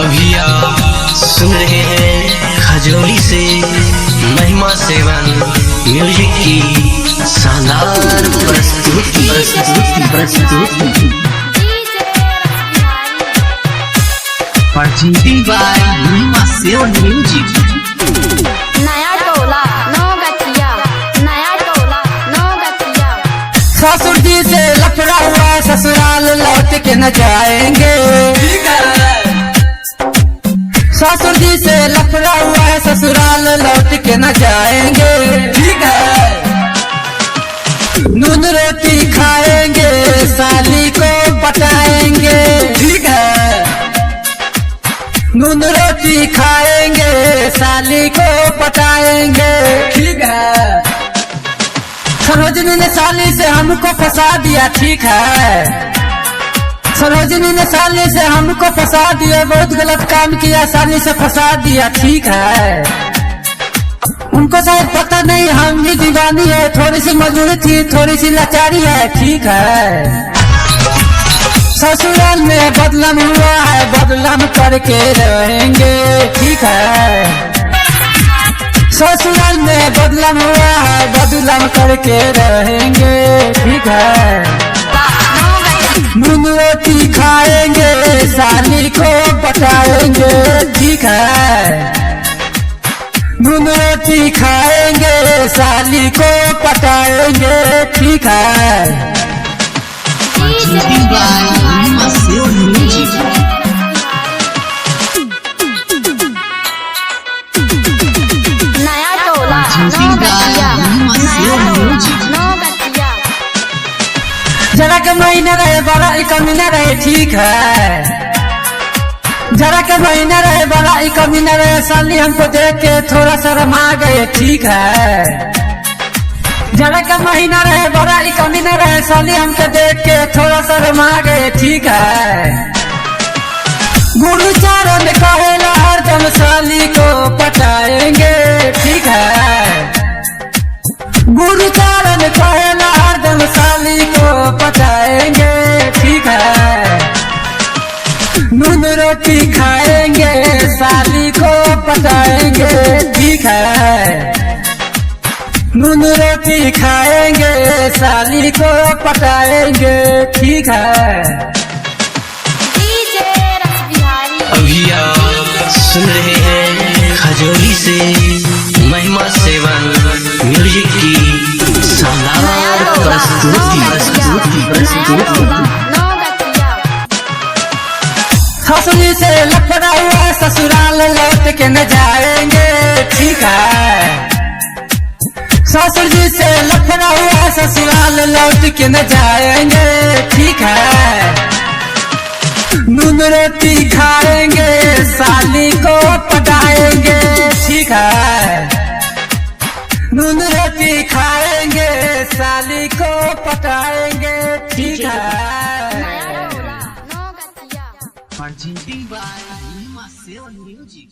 अभी आप सुन रहे हैं खजोली से महिमा सेवन म्यूजिक की शानदार प्रस्तुति। presented by महिमा सेवन म्यूजिक। नया टोला नौ गठिया, नया टोला नौ गठिया। ससुर जी से लफड़ा हुआ ससुराल लौट के न जाएंगे। ससुर जी से लफड़ा हुआ है ससुराल लौट के न जाएंगे। ठीक है, नून रोटी खाएंगे साली को पटाएंगे। ठीक है, नून रोटी खाएंगे साली को पटाएंगे। ठीक है, सरोजनी ने साली से हमको फंसा दिया। ठीक है, सरोजनी ने साली से हमको फंसा दिया, बहुत गलत काम किया, साली से फंसा दिया। ठीक है, उनको शायद पता नहीं हम भी दीवानी है, थोड़ी सी मजबूरी थी, थोड़ी सी लाचारी है। ठीक है, ससुराल में बदनाम हुआ है, बदनाम करके रहेंगे। ठीक है, ससुराल में बदनाम हुआ है, बदनाम करके रहेंगे। ठीक है, नून रोटी खाएंगे साली को पटाएंगे। ठीक है, नून रोटी खाएंगे साली को पटाएंगे। ठीक है, presented by महिमा सेवन म्यूजिक। नया टोला नौ गठिया, नया टोला नौ गठिया। जरा के महीना रहे बड़ा कमीना रहे। ठीक है, जरा के महीना रहे बड़ा कमीना रहे, साली हमको देख के थोड़ा शर्मा गए। ठीक है, जरा का महीना रहे बड़ा कमीना रहे, साली हमको देख के थोड़ा शर्मा गए। ठीक है, गुरु चारण कहेला हरदम साली को पटाएंगे। ठीक है, गुरु चारण कहेला हरदम साली को पटाएंगे। ठीक है, नून रोटी खाएंगे साली को पटाएंगे। ठीक है, नून रोटी खाएंगे साली को पटाएंगे। ठीक है, डीजे रस बिहारी। अभी आप सुन रहे हैं खजोली से महिमा सेवन म्यूजिक की शानदार प्रस्तुति। ससुरी से लफड़ा हुआ ससुराल लौट के न जाएंगे। ठीक है, ससुर जी से लफड़ा हुआ ससुराल लौट के न जाएंगे। ठीक है, नून रोटी खाएंगे साली को पटाएंगे। ठीक है, नून रोटी खाएंगे साली को पटाएंगे। ठीक है, नया टोला नौ गठिया। presented by महिमा सेवन म्यूजिक।